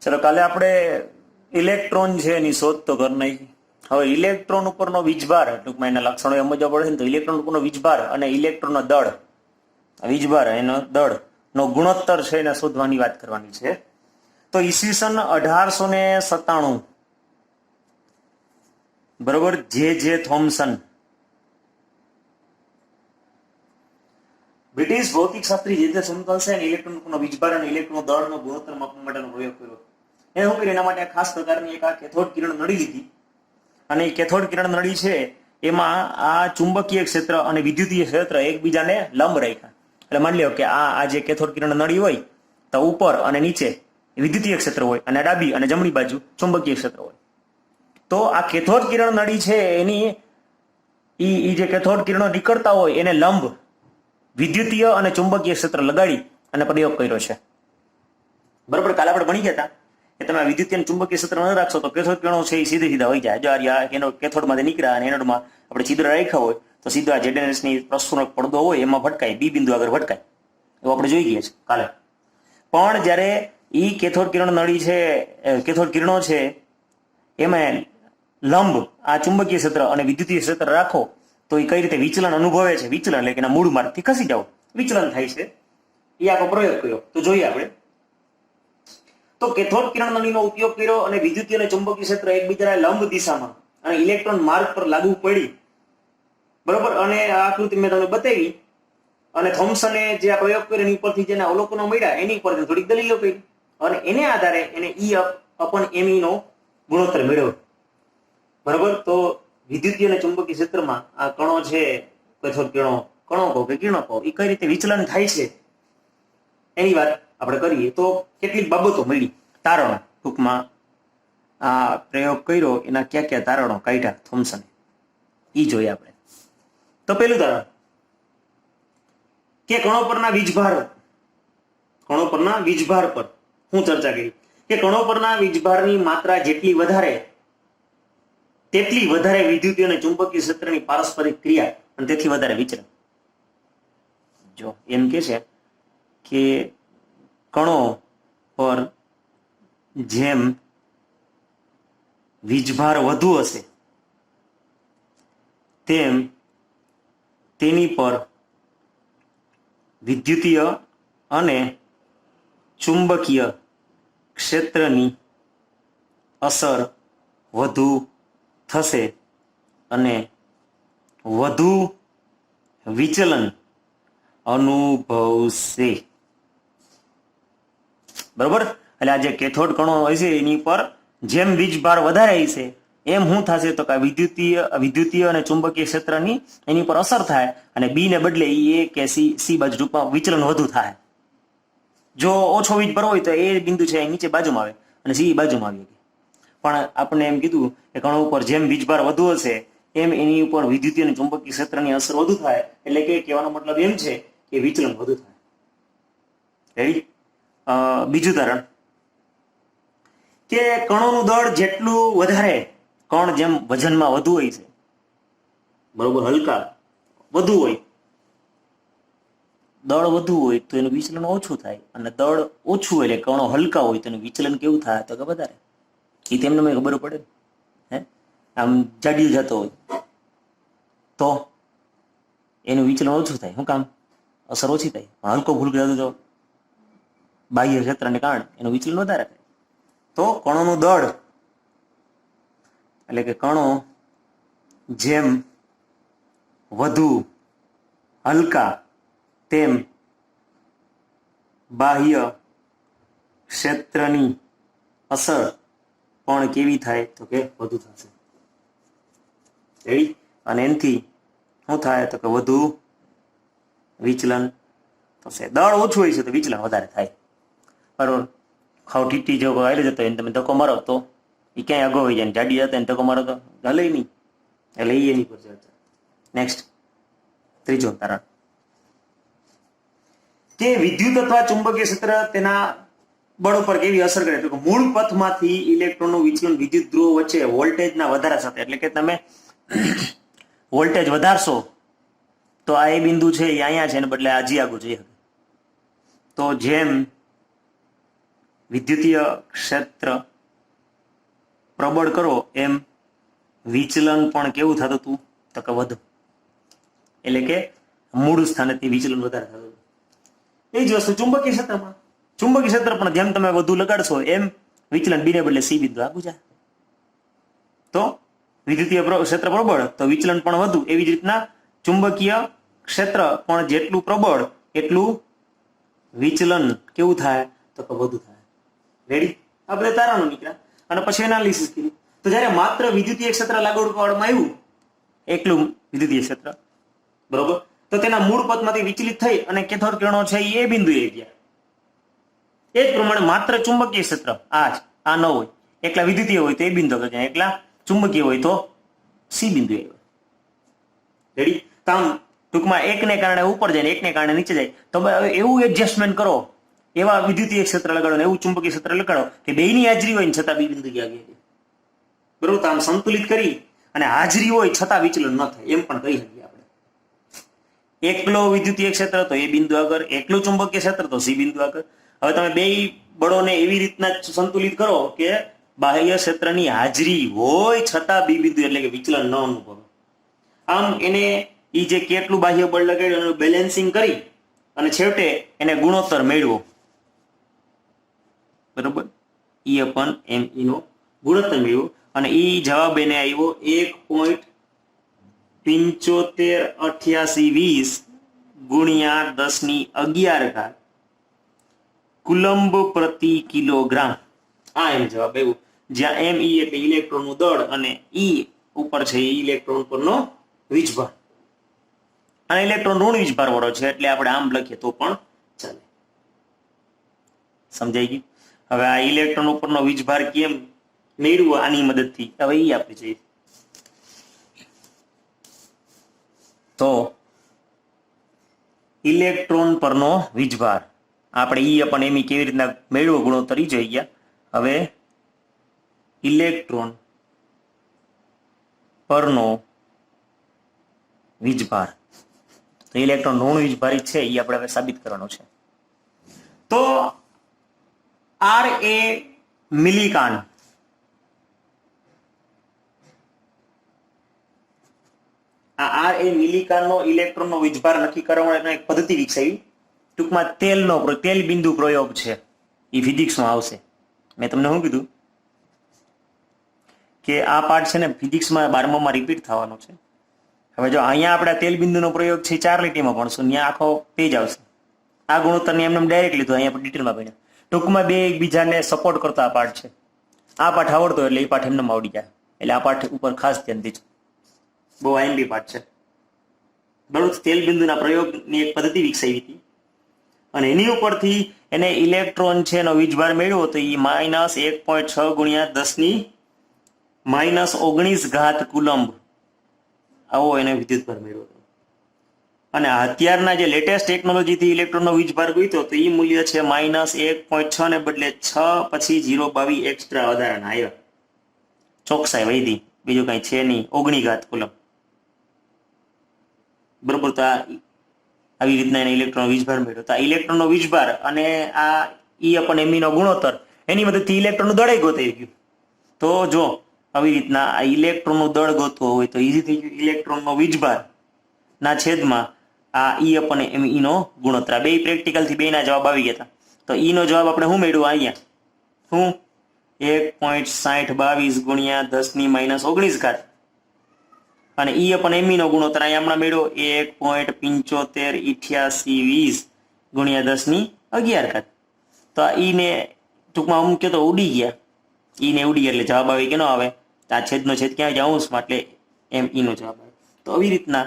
ચલો કાલે આપણે ઇલેક્ટ્રોન છે એની શોધ તો કરી નાખી. હવે ઇલેક્ટ્રોન ઉપરનો વીજભાર, ટૂંકમાં એના લક્ષણો સમજવા પડે ને, તો ઇલેક્ટ્રોન ઉપરનો વીજભાર અને ઇલેક્ટ્રોનનો દળ, વીજભાર એનો દળ નો ગુણોત્તર છે એને શોધવાની વાત કરવાની છે. તો ઈસવીસન 1897 બરોબર, જે થોમ્સન બ્રિટિશ ભૌતિક શાસ્ત્રી જે થોમ્સન ઇલેક્ટ્રોન ઉપરનો વીજભાર અને ઇલેક્ટ્રોન દળનો ગુણોત્તર માપવા માટેનો પ્રયોગ કર્યો. એ શું કર્યું, એના માટે ખાસ પ્રકારની એક આ કેથોડ કિરણ નળી લીધી, અને એ કેથોડ કિરણ નળી છે એમાં આ ચુંબકીય ક્ષેત્ર અને વિદ્યુતીય ક્ષેત્ર એકબીજાને લંબ રાખ્યા. એટલે માની લો કે આ જે કેથોડ કિરણ નળી હોય તો ઉપર અને નીચે વિદ્યુતીય ક્ષેત્ર હોય અને ડાબી અને જમણી બાજુ ચુંબકીય ક્ષેત્ર હોય. તો આ કેથોડ કિરણ નળી છે એની ઈ જે કેથોડ કિરણો નીકળતા હોય એને લંબ વિદ્યુતીય અને ચુંબકીય ક્ષેત્ર લગાડી અને પ્રયોગ કર્યો છે. બરોબર, કાલે આપણે ભણી ગયા હતા કે તમે વિદ્યુતીય અને ચુંબકીય ક્ષેત્ર ન રાખશો તો કેથોડ કિરણો છે એ સીધા હોય જાય. જો આ એનો કેથોડમાંથી નીકળ્યા અને એનોડમાં આપણે છિદ્ર રાખ્યા હોય તો સીધો આ ZNS ની પ્રસ્ફુરક પડદો હોય એમાં ભટકાય, બી બિંદુ આગળ ભટકાય, એવું આપણે જોઈ ગયા છે કાલે. પણ જ્યારે ઈ કેથોડ કિરણ નળી છે, કેથોડ કિરણો છે એમાં લંબ આ ચુંબકીય ક્ષેત્ર અને વિદ્યુતીય ક્ષેત્ર રાખો તો એ કઈ રીતે વિચલન અનુભવે છે. વિચલન એટલે કે મૂળ માર્ગથી ખસી જાવ, વિચલન થાય છે. એ આખો પ્રયોગ કર્યો તો જોઈએ આપણે. તો કેથોડ કિરણ નળીનો ઉપયોગ કર્યો અને વિદ્યુતીય અને ચુંબકીય ક્ષેત્ર એકબીજાના લંબ દિશામાં અને ઇલેક્ટ્રોન માર્ગ પર લાગુ પડી. બરોબર, અને આ આકૃતિ મેં તમને બતાવી અને થોમ્સને જે આ પ્રયોગ કર્યો એની ઉપરથી જેના અવલોકનો મળ્યા એની ઉપર થોડીક દલીલો કરી અને એને આધારે એને E/me નો ગુણોત્તર મેળવ્યો. બરોબર, તો વિદ્યુતીય અને ચુંબકીય ક્ષેત્રમાં આ કણો છે, કેથોડ કિરણો, કણો કહો કે કિરણો કહો, એ કઈ રીતે વિચલન થાય છે એની વાત આપણે કરીએ. તો કેટલીક બાબતો મળી, તારણો, ટૂંકમાં આ પ્રયોગ કર્યો એના ક્યાં ક્યાં તારણો કાઢ્યા થોમ્સને, ઈ જોઈએ આપણે. તો પેલું તારણ કે કણો પરના વીજભાર, કણો પરના વીજભાર પર હું ચર્ચા કરી કે કણો પરના વીજભારની માત્રા જેટલી વધારે તેટલી વધારે વિદ્યુતીય અને ચુંબકીય ક્ષેત્રની પારસ્પરિક ક્રિયા અને તેથી વધારે વિચલન. જો એમ કે છે કે કણો પર જેમ વીજભાર વધુ હશે તેમ તેની પર વિદ્યુતીય અને ચુંબકીય ક્ષેત્રની અસર વધુ થશે અને વધુ વિચલન અનુભવશે. બરોબર, એટલે આ જે કેથોડ કણો હોય છે એની પર જેમ વીજભાર વધારે હશે એમ શું થશે તો કે વિદ્યુતીય અને ચુંબકીય ક્ષેત્રની એની પર અસર થાય અને બી ને બદલે એ કે સી બાજુ રૂપમાં વિચલન વધુ થાય. જો ઓછો વીજભાર હોય તો એ બિંદુ છે નીચે બાજુમાં આવે અને સી બાજુમાં આવી. પણ આપણે એમ કીધું કે કણો ઉપર જેમ વીજભાર વધુ હશે એમ એની ઉપર વિદ્યુતીય અને ચુંબકીય ક્ષેત્રની અસર વધુ થાય. એટલે કે કહેવાનો મતલબ એમ છે કે વિચલન વધુ થાય. રેડી? બીજું તારણ કે કણોનું દળ જેટલું વધારે, કણ જેમ વજનમાં વધુ હોય છે, બરોબર, હલકા વધુ હોય, દળ વધુ હોય તો એનું વિચલન ઓછું થાય, અને દળ ઓછું હોય એટલે કણો હલકા હોય તો એનું વિચલન કેવું થાય તો કે વધારે. એ તેમને મને ખબર પડે હે, આમ જાડી જતો હોય તો એનું વિચલન ઓછું થાય. શું કામ? અસર ઓછી થાય. હલકો ભૂલકો જતો જો બાહ્ય ક્ષેત્રને કારણે એનું વિચલન વધારે થાય. તો કણોનું દળ એટલે કે કણો જેમ વધુ હલકા તેમ બાહ્ય ક્ષેત્રની અસર પણ કેવી થાય તો કે વધુ થશે. અને એનાથી શું થાય તો કે વધુ વિચલન થશે. દળ ઓછું હોય છે તો વિચલન વધારે થાય. બરોબર, ખાવ ટીટી જો હાલે જતો હોય તમે ધક્કો મારો તો એ ક્યાંય અગો હોય જાય, જાડી જતા ધક્કો મારો તો હલે નહીં. એટલે એ એની પર ચર્ચા. નેક્સ્ટ, ત્રીજો તારણ કે વિદ્યુત અથવા ચુંબકીય ક્ષેત્ર તેના બળ ઉપર કેવી અસર કરે. તો મૂળ પથમાંથી ઇલેક્ટ્રોનનું વિચલન વિદ્યુત ધ્રુવો વચ્ચે વોલ્ટેજના વધારા સાથે, એટલે કે તમે વોલ્ટેજ વધારશો તો આ એ બિંદુ છે એ અહીંયા છે એને બદલે આ જી આગળ જઈ શકે. તો જેમ વિદ્યુતીય ક્ષેત્ર પ્રબળ કરો એમ વિચલન પણ કેવું થતું હતું તો કે વધુ, એટલે કે મૂળ સ્થાનેથી વિચલન વધારે થતું હતું. એ જ વસ્તુ ચુંબકીય ક્ષેત્રમાં, ચુંબકીય ક્ષેત્ર પણ જેમ તમે વધુ લગાડશો એમ વિચલન બીને બદલે સી બિંદુ આગું જાય. તો વિદ્યુતીય ક્ષેત્ર પ્રબળ તો વિચલન પણ વધુ, એવી જ રીતના ચુંબકીય ક્ષેત્ર પણ જેટલું પ્રબળ એટલું વિચલન કેવું થાય તો કે વધુ થાય. રેડી? આ બધા તારણો નીકળ્યા અને પછી એનાલિસિસ કર્યું. તો જ્યારે માત્ર વિદ્યુતીય ક્ષેત્ર લાગુ પાડવામાં આવ્યું, એકલું વિદ્યુતીય ક્ષેત્ર, બરોબર, તો તેના મૂળ પથમાંથી વિચલિત થઈ અને કેથોડ કિરણો છે એ બિંદુએ ગયા. એ જ પ્રમાણે માત્ર ચુંબકીય ક્ષેત્ર આ ન હોય, એકલા વિદ્યુતીય હોય તો એ બિંદુ જાય, એકલા ચુંબકીય હોય તો સી બિંદુ આવે. રેડી? તો આમ ટૂંકમાં એકને કારણે ઉપર જાય ને એકને કારણે નીચે જાય. તો એવું એડજસ્ટમેન્ટ કરો, એવા વિદ્યુતીય ક્ષેત્ર લગાડો ને એવું ચુંબકીય ક્ષેત્ર લગાડો કે બેયની હાજરી હોય ને છતાં બી બિંદુ ગયા. બરોબર? તો આમ સંતુલિત કરી અને હાજરી હોય છતાં વિચલન ન થાય એમ પણ કહી શકીએ આપણે. એકલો વિદ્યુતીય ક્ષેત્ર તો એ બિંદુ આગળ, એકલું ચુંબકીય ક્ષેત્ર તો સી બિંદુ આગળ. હવે તમે બે બળોને એવી રીતના સંતુલિત કરો કે બાહ્ય ક્ષેત્રની હાજરી હોય છતાં બી બિંદુ એટલે કે વિચલન ન અનુભવે. આમ એને એ જે કેટલું બાહ્ય બળ લગાડ્યું એનું બેલેન્સિંગ કરી અને છેવટે એને ગુણોત્તર મેળવો. બરોબર? E/m E નો ગુણોત્તર મેળવ્યો અને એ જવાબ એને આવ્યો 1.758820 ગુણ્યા 10^11 કુલંબ પ્રતિ કિલોગ્રામ. આ એમ જવાબ આવ્યો, જ્યાં me એટલે ઇલેક્ટ્રોનનું દળ અને E ઉપર છે ઇલેક્ટ્રોન પરનો વીજભાર. અને ઇલેક્ટ્રોન ઋણ વીજભાર વાળો છે એટલે આપણે આમ લખીએ તો પણ ચાલે. સમજાઈ ગયું? હવે આ ઇલેક્ટ્રોન ઉપરનો વીજભાર કેમ મેળવવો આની મદદથી, હવે એ આપણે જોઈએ. તો ઇલેક્ટ્રોન પરનો વીજભાર આપણે E/me કેવી રીતના મેળવો ગુણોત્તર જોઈ ગયા. હવે ઇલેક્ટ્રોન પરનો વીજભાર, તો ઇલેક્ટ્રોન ઋણ વીજભારિત છે એ આપણે હવે સાબિત કરવાનો છે. તો R એ મિલિકાન, આ R એ મિલિકાનનો ઇલેક્ટ્રોનનો વીજભાર નક્કી કરવા માટે એક પદ્ધતિ વિકસાવી. ટૂંકમાં તેલ બિંદુ પ્રયોગ છે, એ ફિઝિક્સમાં આવશે. મેં તમને શું કીધું કે આ પાર્ટ છે ને ફિઝિક્સમાં 12માં રિપીટ થવાનો છે. હવે જો અહીંયા આપણે તેલ બિંદુનો પ્રયોગ છે 4 લીટીમાં ભણશું, ત્યાં આખો પેજ આવશે. આ ગુણોત્તરને એમને ડાયરેક્ટ લીધું, અહીંયા આપણે ડિટેલમાં ભણ્યા. ટૂંકમાં બે એકબીજાને સપોર્ટ કરતા આ પાઠ છે. આ પાઠ આવડતો એટલે એ પાઠ એમને આવડી જાય, એટલે આ પાઠ ઉપર ખાસ ધ્યાન દેજો. બહુ આઈએમપી પાઠ છે. બરોબર? તેલ બિંદુના પ્રયોગની એક પદ્ધતિ વિકસાવી હતી અને એની ઉપરથી એને ઇલેક્ટ્રોન છે એનો વીજભાર મેળવ્યો તો એ -1.6 ગુણ્યા 10⁻19 કુલંબ આવો એને વિદ્યુતભાર મેળવ્યો હતો. અને અત્યારના જે લેટેસ્ટ ટેકનોલોજીથી ઇલેક્ટ્રોનનો વીજભાર ગોત્યો તો એ મૂલ્ય છે -1.6 ને બદલે 6 પછી 0.22 એક્સ્ટ્રા વધારાના આવ્યા. ચોકસાઈ વધી, બીજું કઈ છે નહીં, 19 કુલંબ. બરોબર? તો આવી રીતના એને ઇલેક્ટ્રોન વીજભાર મેળવ્યો. તો આ ઇલેક્ટ્રોનનો વીજભાર અને આ E/me નો ગુણોત્તર એની મદદથી ઇલેક્ટ્રોનનું દળ ગોતાઈ ગયું. તો જો આવી રીતના આ ઇલેક્ટ્રોનનું દળ ગોતવો હોય તો ઈઝી થઈ ગયું. ઇલેક્ટ્રોનનો વીજભાર ના છેદમાં આ E/me નો ગુણોત્તર. બે પ્રેક્ટિકલથી બેના જવાબ આવી ગયા હતા. તો E નો જવાબ આપણે શું મેળવ્યો અહીંયા? શું? 1.6022 ગુણ્યા 10⁻19 અને E/me નો ગુણોત્તર અહીંયા હમણાં મેળવ્યો 1.758820 ગુણ્યા 10⁻11. તો આ E ને ટૂંકમાં અમુક તો ઉડી ગયા, E ને ઉડી ગયા એટલે જવાબ આવે કે ન આવે? આ છેદનો છેદ ક્યાં જાય? અંશમાં, એટલે me નો જવાબ આવે. તો આવી રીતના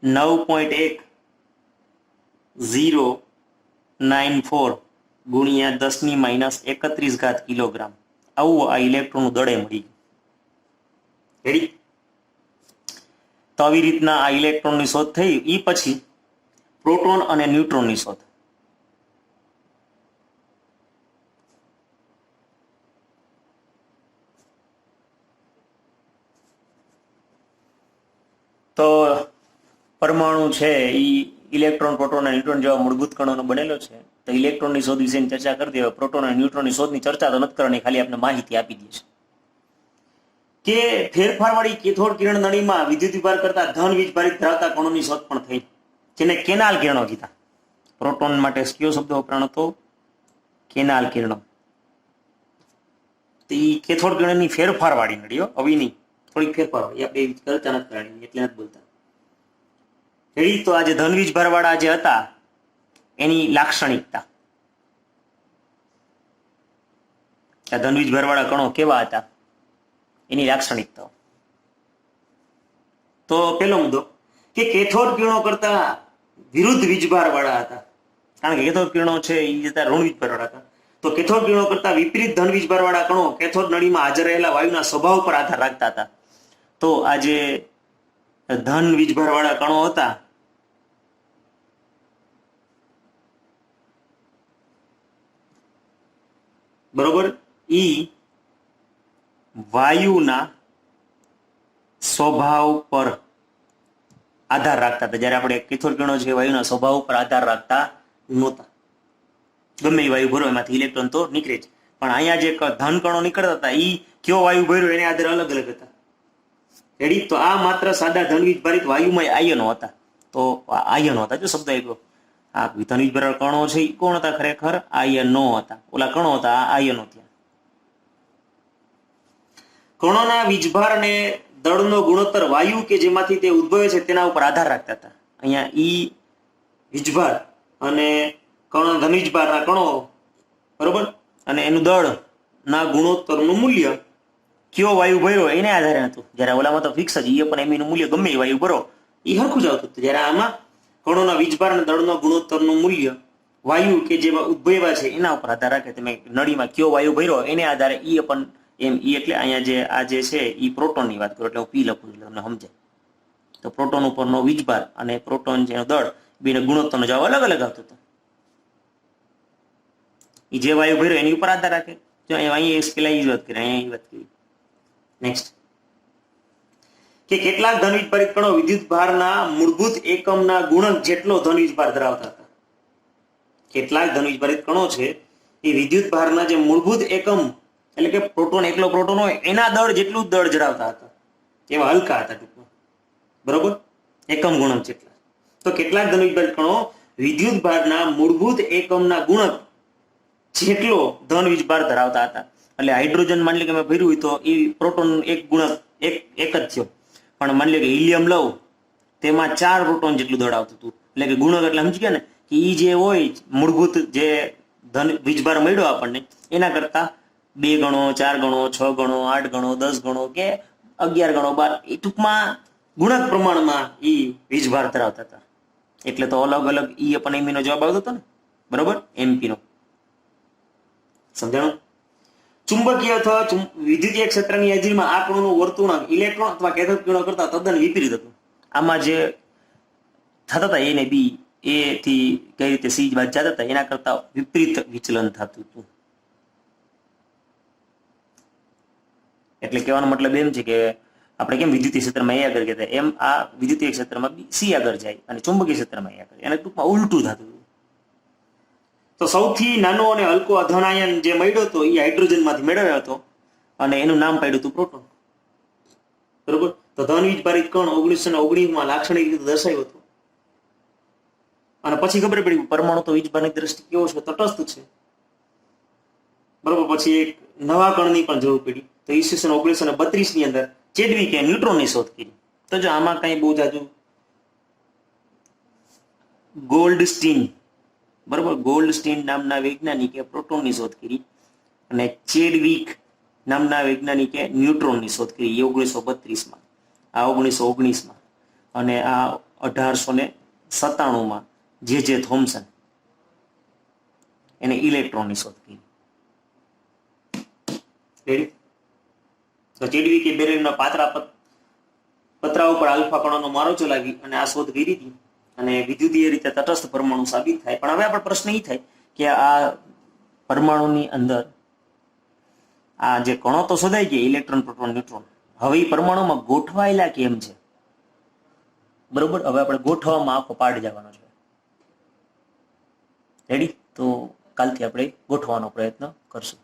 9.1094 ગુણ્યા 10⁻31 કિલોગ્રામ આવું આ ઇલેક્ટ્રોનનું દળે મળી ગયું. રેડી? તો આવી રીતના આ ઇલેક્ટ્રોનની શોધ થઈ. એ પછી પ્રોટોન અને ન્યુટ્રોનની શોધ. તો પરમાણુ છે એ ઇલેક્ટ્રોન, પ્રોટોન અને ન્યુટ્રોન જેવા મૂળભૂત કણોનો બનેલો છે. તો ઇલેક્ટ્રોનની શોધ વિશેની ચર્ચા કરતી હવે પ્રોટોન અને ન્યુટ્રોનની શોધની ચર્ચા તો નથી કરવાની, ખાલી આપણે માહિતી આપી દઈએ છે કે ફેરફારવાળી કેથોડ કિરણ નળીમાં વિદ્યુત વિભાર કરતા ધન વીજભારિત ધરાવતા કણોની શોધ પણ થઈ, જેને કેનાલ કિરણો કીધા. પ્રોટોન માટે કયો શબ્દ વપરાણો હતો? કેનાલ કિરણો. તો એ કેથોડ કિરણની ફેરફારવાળી નળીઓ, હવે નહીં, થોડીક ફેરફારવાળી, આપણે ચર્ચા નથી કરવાની એટલે નથી બોલતા. તો આજે ધન વીજભાર વાળા જે હતા એની લાક્ષણિકતા, આ ધન વીજભાર વાળા કણો કેવા હતા એની લાક્ષણિકતાઓ. તો પેલો મુદ્દો કે કેથોડ કિરણો કરતા વિરુદ્ધ વીજભાર વાળા હતા, કારણ કે કેથોડ કિરણો છે એ જતા ઋણ વીજભાર વાળા હતા. તો કેથોડ કિરણો કરતા વિપરીત ધન વીજભાર વાળા કણો કેથોડ નળીમાં હાજર રહેલા વાયુના સ્વભાવ પર આધાર રાખતા હતા. તો આ જે ધન વીજભાર વાળા કણો હતા બરોબર, ઈ વાયુના સ્વભાવ પર આધાર રાખતા હતા. જયારે આપણે કેથોડ કિરણો છે વાયુના સ્વભાવ પર આધાર રાખતા નહોતા. ગમે એ વાયુ ભરો એમાંથી ઇલેક્ટ્રોન તો નીકળે જ, પણ અહીંયા જે ધન કણો નીકળતા હતા ઈ કયો વાયુ ભર્યો એને આધારે અલગ અલગ હતા. રેડી? તો આ માત્ર સાદા ધન વીજભારિત વાયુમય આયનો હતા. તો આયનો હતા, જો શબ્દ આવ્યો, આ ધન વીજભાર કણો છે એ કોણ હતા? ખરેખર આયનો હતા. ઓલા કણો હતા, આ આયનો થયા. કણોના વીજભાર અને દળનો ગુણોત્તર વાયુ કે જેમાંથી તે ઉદ્ભવે છે તેના ઉપર આધાર રાખતા હતા. અહીંયા ઈ વીજભાર અને કણો, ધન વીજભારના કણો બરોબર, અને એનું દળ ના ગુણોત્તરનું મૂલ્ય કયો વાયુ ભર્યો એને આધારે હતું. જયારે ઓલામાં તો ફિક્સ જ, એ પણ એમનું મૂલ્ય ગમે એ વાયુ ભરો એ હરખું જ આવતું હતું. જયારે આમાં કણોના વીજભાર અને દળનો ગુણોત્તરનું મૂલ્ય વાયુ કે જેવા ઉદ્ભવ્યા છે એના ઉપર આધાર રાખે. તમે નળીમાં કયો વાયુ ભર્યો એને આધારે ઈ પણ એમ. ઈ એટલે અહીંયા જે આ જે છે એ પ્રોટોનની વાત કરો, એટલે હું પી લખું એટલે તમને સમજાય. તો પ્રોટોન ઉપરનો વીજભાર અને પ્રોટોન જેનો દળ બેનો ગુણોત્તરનો જવાબ અલગ અલગ આવતો હતો. એ જે વાયુ ભર્યો એની ઉપર આધાર રાખે. જો અહીંયા પેલા એ જ વાત કરી, અહીંયા એ વાત કરી. નેક્સ્ટ કે કેટલાક ધન વીજભારિત કણો વિદ્યુત ભારના મૂળભૂત એકમના ગુણક જેટલો ધન વીજભાર ધરાવતા હતા. કેટલાક ધન વીજભારિત કણો છે એ વિદ્યુત ભારના જે મૂળભૂત એકમ, એટલે કે પ્રોટોન, એકલો પ્રોટોન હોય એના દળ જેટલું દળ ધરાવતા હતા. એવા હલકા હતા ટૂંકમાં, બરોબર, એકમ ગુણક જેટલા. તો કેટલાક ધન વીજભારિત કણો વિદ્યુત ભારના મૂળભૂત એકમના ગુણક જેટલો ધન વીજભાર ધરાવતા હતા. એટલે હાઇડ્રોજન માની લે કે મેં ભર્યું હોય તો એ પ્રોટોન એક ગુણક એક જ થયો, પણ માની લે કે હિલિયમ લઉં તેમાં 4 પ્રોટોન જેટલું દળ આવતું હતું. એટલે કે ગુણક એટલે સમજી ગયા ને કે ઈ જે હોય મૂળભૂત જે ધન વીજભાર મળ્યો આપણને એના કરતા 2 ગણો, 4 ગણો, 6 ગણો, 8 ગણો, 10 ગણો કે 11 ગણો, 12, એ ટૂંકમાં ગુણક પ્રમાણમાં ઈ વીજભાર ધરાવતા હતા. એટલે તો અલગ અલગ ઈ પણ એમનો જવાબ આવતો હતો ને, બરોબર, એમપી નો. સમજાણું? ચુંબકીય અથવા વિદ્યુતીય ક્ષેત્રની હાજરીમાં આ કણોનું વર્તુળાંક ઇલેક્ટ્રોન અથવા કેથોડ કિરણો કરતા તદ્દન વિપરીત હતું. આમાં જે થતા હતા એ ને બી, એ થી કઈ રીતે સી બાદ જતા હતા એના કરતા વિપરીત વિચલન થતું હતું. એટલે કહેવાનો મતલબ એમ છે કે આપણે કેમ વિદ્યુતીય ક્ષેત્રમાં એ આગળ કહેતા એમ આ વિદ્યુતીય ક્ષેત્રમાં બી સી આગળ જાય અને ચુંબકીય ક્ષેત્રમાં એ આગળ, એને ટૂંકમાં ઉલટું થતું હતું. તો સૌથી નાનો અને હલકો ધન આયન જે મળ્યો હતો એ હાઇડ્રોજન માંથી મેળવ્યો હતો અને એનું નામ પાડ્યું હતું પ્રોટોન. બરોબર? તો ધન વીજભારિત કણ 1919 લાક્ષણિક રીતે દર્શાવ્યો હતો. અને પછી ખબર પડી પરમાણુ તો વીજભારની દ્રષ્ટિ કેવો છે? તટસ્થ છે. બરોબર? પછી એક નવા કણની પણ જરૂર પડી. તો ઈસવીસન 1932 ની અંદર ચેડવિકે ન્યુટ્રોનની શોધ કરી. તો જો આમાં કઈ બહુ જાજુ ગોલ્ડસ્ટીન, બરોબર, ગોલ્ડસ્ટીન નામના વૈજ્ઞાનિકે પ્રોટોનની શોધ કરી અને ચેડવિક નામના વૈજ્ઞાનિકે ન્યુટ્રોનની શોધ કરી. એ 1932માં, આ 1919માં, અને આ 1897માં જે થોમ્સન એને ઇલેક્ટ્રોનની શોધ કરી. રેડી? તો ચેડવિકે બેરિયમના પતરા ઉપર આલ્ફા કણોનો મારો ચલાવી અને આ શોધ કરી હતી અને વિદ્યુતીય રીતે તટસ્થ પરમાણુ સાબિત થાય. પણ હવે આપણે પ્રશ્ન એ થાય કે આ પરમાણુની અંદર આ જે કણો તો શોધાઈ ગયા, ઇલેક્ટ્રોન, પ્રોટોન, ન્યુટ્રોન, હવે એ પરમાણુમાં ગોઠવાયેલા કેમ છે? બરોબર, હવે આપણે ગોઠવવામાં આખો પાડ જવાનો છે. રેડી? તો કાલથી આપણે ગોઠવવાનો પ્રયત્ન કરશું.